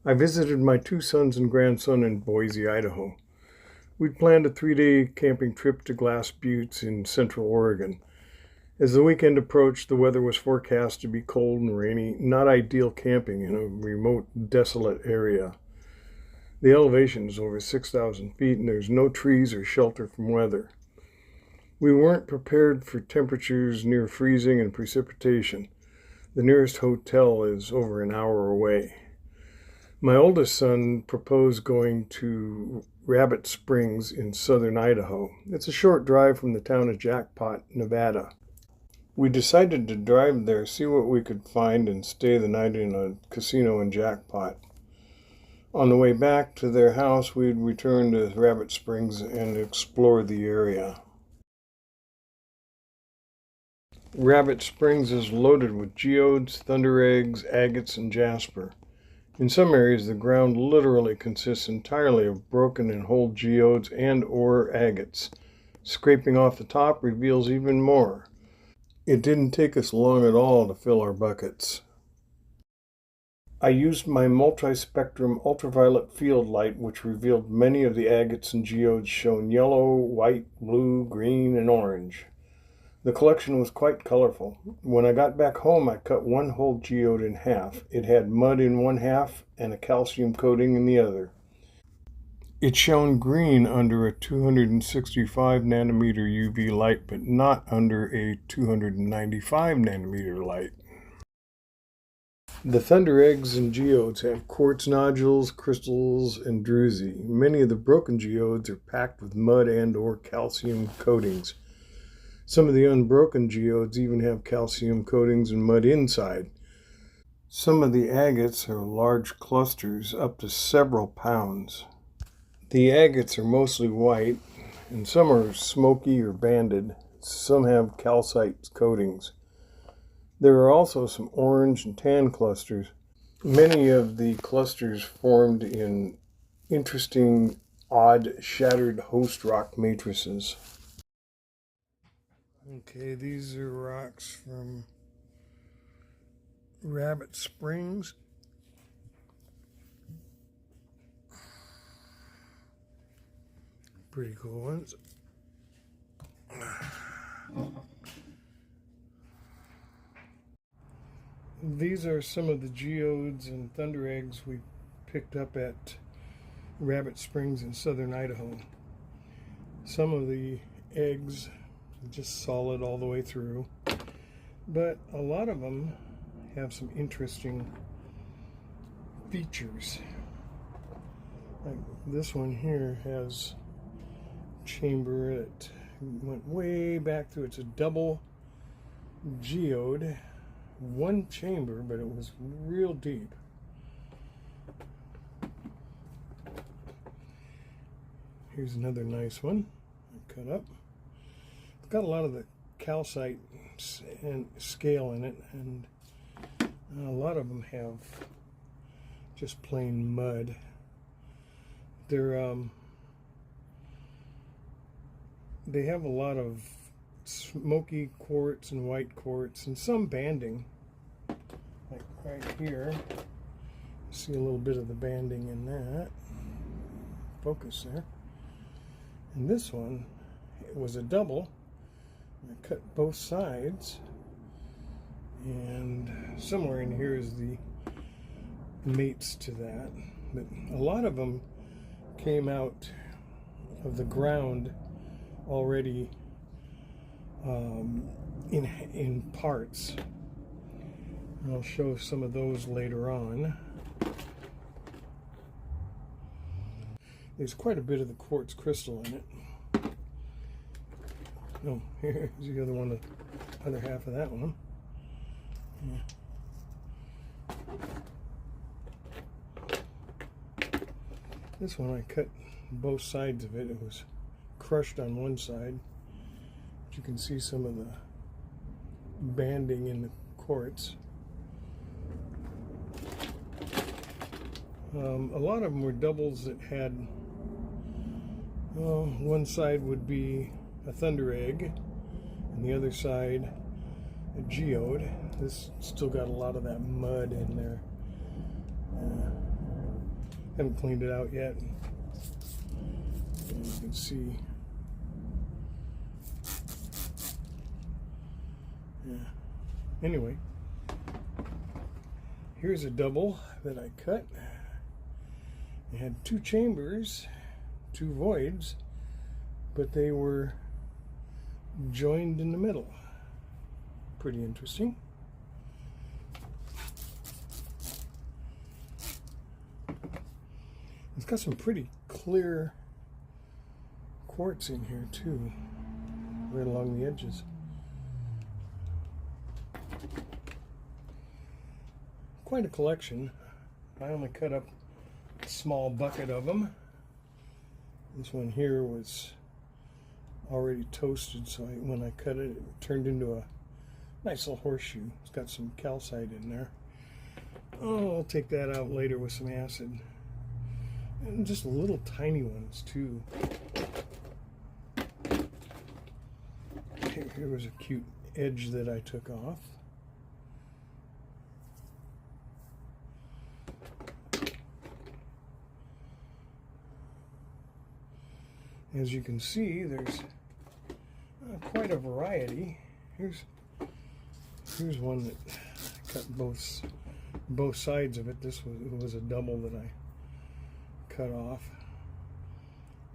I visited my two sons and grandson in Boise, Idaho. We'd planned a 3-day camping trip to Glass Buttes in Central Oregon. As the weekend approached, the weather was forecast to be cold and rainy, not ideal camping in a remote, desolate area. The elevation is over 6,000 feet and there's no trees or shelter from weather. We weren't prepared for temperatures near freezing and precipitation. The nearest hotel is over an hour away. My oldest son proposed going to Rabbit Springs in southern Idaho. It's a short drive from the town of Jackpot, Nevada. We decided to drive there, see what we could find, and stay the night in a casino in Jackpot. On the way back to their house, we'd return to Rabbit Springs and explore the area. Rabbit Springs is loaded with geodes, thunder eggs, agates, and jasper. In some areas, the ground literally consists entirely of broken and whole geodes and or agates. Scraping off the top reveals even more. It didn't take us long at all to fill our buckets. I used my multi-spectrum ultraviolet field light, which revealed many of the agates and geodes shown yellow, white, blue, green, and orange. The collection was quite colorful. When I got back home, I cut one whole geode in half. It had mud in one half and a calcium coating in the other. It shone green under a 265 nanometer UV light, but not under a 295 nanometer light. The thunder eggs and geodes have quartz nodules, crystals, and druzy. Many of the broken geodes are packed with mud and or calcium coatings. Some of the unbroken geodes even have calcium coatings and mud inside. Some of the agates are large clusters, up to several pounds. The agates are mostly white, and some are smoky or banded. Some have calcite coatings. There are also some orange and tan clusters. Many of the clusters formed in interesting, odd, shattered host rock matrices. Okay, these are rocks from Rabbit Springs. Pretty cool ones. These are some of the geodes and thunder eggs we picked up at Rabbit Springs in southern Idaho. Some of the eggs just solid all the way through, but a lot of them have some interesting features. Like this one here has chamber that went way back through. It's a double geode, one chamber, but it was real deep. Here's another nice one I cut up. It's got a lot of the calcite and scale in it, and a lot of them have just plain mud. They have a lot of smoky quartz and white quartz and some banding. Like right here, see a little bit of the banding in that. Focus there. And this one, it was a double. I cut both sides, and somewhere in here is the mates to that. But a lot of them came out of the ground already in parts. And I'll show some of those later on. There's quite a bit of the quartz crystal in it. Oh, here's the other one, the other half of that one. Yeah. This one I cut both sides of it. It was crushed on one side. But you can see some of the banding in the quartz. A lot of them were doubles that had, one side would be a thunder egg, and the other side a geode. This still got a lot of that mud in there. Haven't cleaned it out yet. And you can see. Yeah. Anyway, here's a double that I cut. It had 2 chambers, 2 voids, but they were joined in the middle. Pretty interesting. It's got some pretty clear quartz in here too, right along the edges. Quite a collection. I only cut up a small bucket of them. This one here was already toasted, so when I cut it, it turned into a nice little horseshoe. It's got some calcite in there. Oh, I'll take that out later with some acid. And just little tiny ones too. Here was a cute edge that I took off. As you can see, there's quite a variety. Here's one that cut both sides of it. This was a double that I cut off.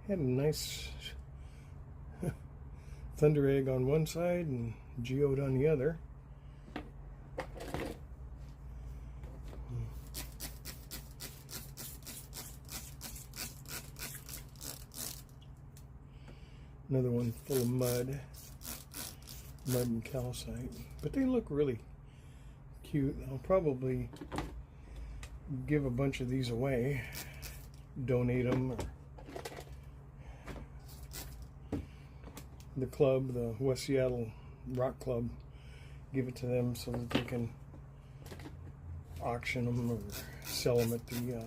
Had a nice thunder egg on one side and geode on the other. Another one full of mud and calcite, but they look really cute. I'll probably give a bunch of these away, donate them, or the club, the West Seattle Rock Club, give it to them so that they can auction them or sell them at the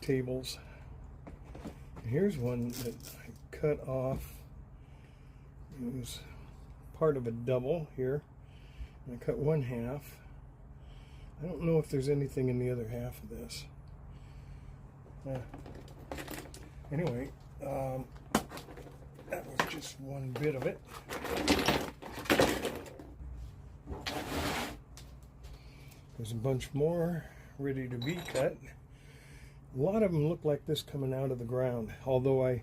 tables. And here's one that I cut off. It was part of a double here, and I cut one half. I don't know if there's anything in the other half of this. Anyway, that was just one bit of it. There's a bunch more ready to be cut. A lot of them look like this coming out of the ground, although I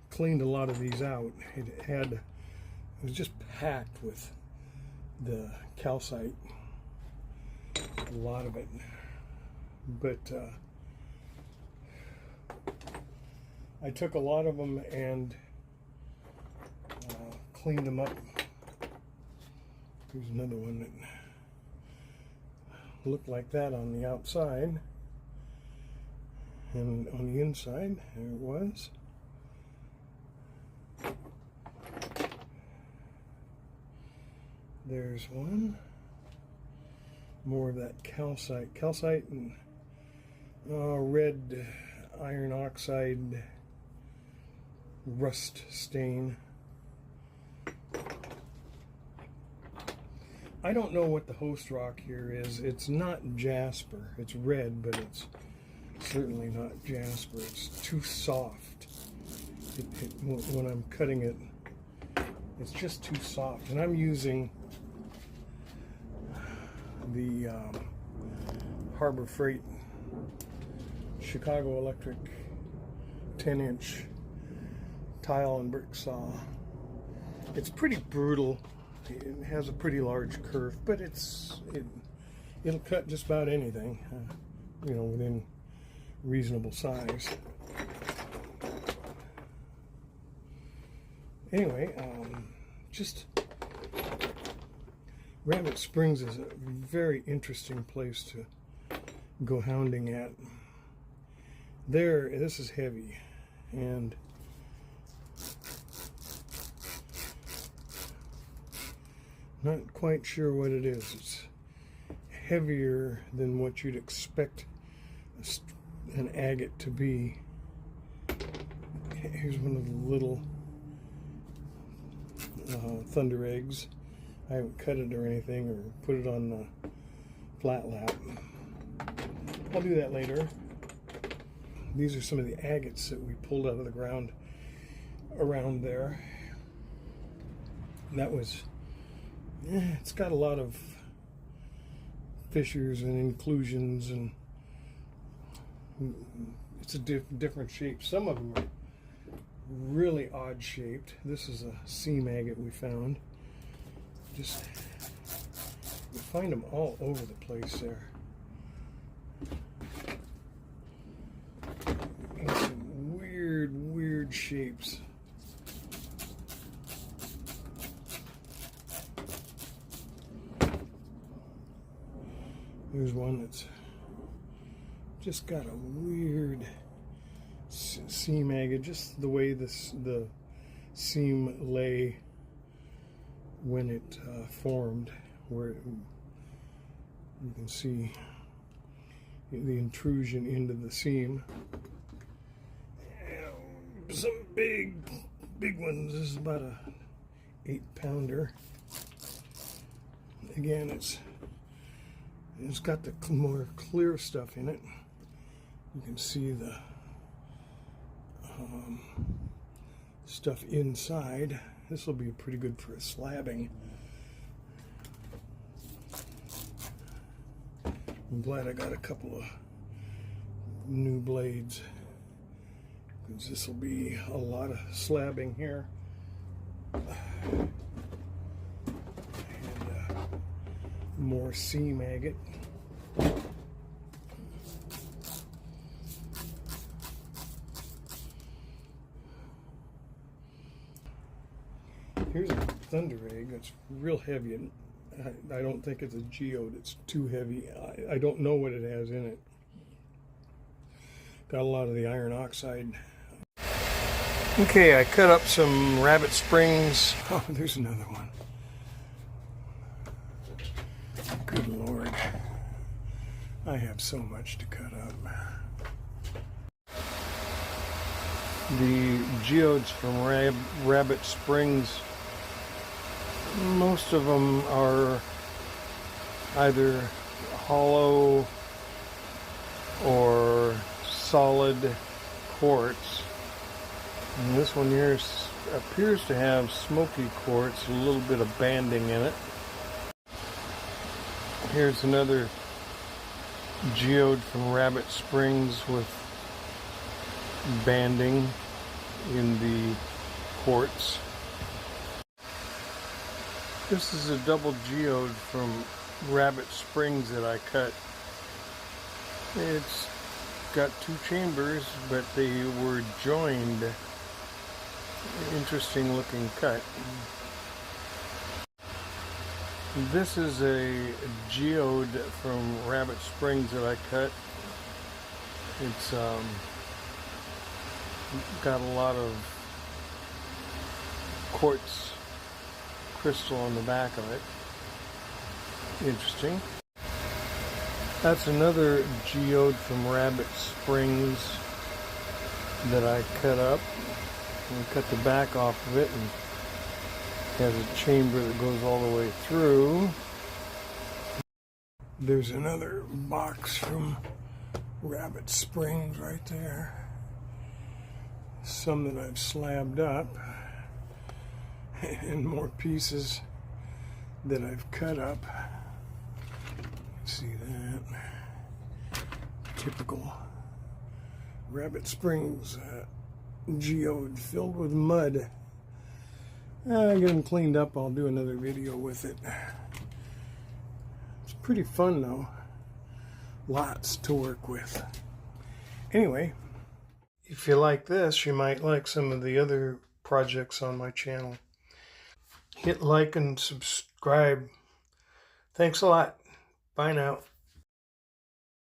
cleaned a lot of these out. It was just packed with the calcite, a lot of it. But I took a lot of them and cleaned them up. Here's another one that looked like that on the outside, and on the inside there it was. There's one more of that calcite and red iron oxide rust stain. I don't know what the host rock here is. It's not jasper. It's red, but it's certainly not jasper. It's too soft. When I'm cutting it, it's just too soft. And I'm using the Harbor Freight Chicago Electric 10-inch tile and brick saw. It's pretty brutal. It has a pretty large kerf, but it'll cut just about anything, within reasonable size. Anyway, just Rabbit Springs is a very interesting place to go hounding at. This is heavy, and not quite sure what it is. It's heavier than what you'd expect an agate to be. Here's one of the little thunder eggs. I haven't cut it or anything or put it on the flat lap. I'll do that later. These are some of the agates that we pulled out of the ground around there. And that was, it's got a lot of fissures and inclusions, and it's a different shape. Some of them are really odd shaped. This is a seam agate we found. Just, you find them all over the place there. And some weird shapes. There's one that's just got a weird seam agate, just the way the seam lay when it formed, where you can see the intrusion into the seam. And some big ones. This is about a 8-pounder. Again, it's got the more clear stuff in it. You can see the stuff inside. This will be pretty good for a slabbing. I'm glad I got a couple of new blades, because this will be a lot of slabbing here. And more seam agate. Here's a thunder egg that's real heavy, and I don't think it's a geode. It's too heavy. I don't know what it has in it. Got a lot of the iron oxide. Okay, I cut up some rabbit springs. Oh, there's another one. Good Lord. I have so much to cut up. The geodes from Rabbit Springs, most of them are either hollow or solid quartz. And this one here appears to have smoky quartz, a little bit of banding in it. Here's another geode from Rabbit Springs with banding in the quartz. This is a double geode from Rabbit Springs that I cut. It's got 2 chambers, but they were joined. Interesting looking cut. This is a geode from Rabbit Springs that I cut. It's got a lot of quartz crystal on the back of it. Interesting. That's another geode from Rabbit Springs that I cut up. And cut the back off of it, and has a chamber that goes all the way through. There's another box from Rabbit Springs right there. Some that I've slabbed up, and more pieces that I've cut up. See that? Typical Rabbit Springs geode filled with mud. I get them cleaned up. I'll do another video with it. It's pretty fun though. Lots to work with. Anyway, if you like this, you might like some of the other projects on my channel. Hit like and subscribe. Thanks a lot. Bye now.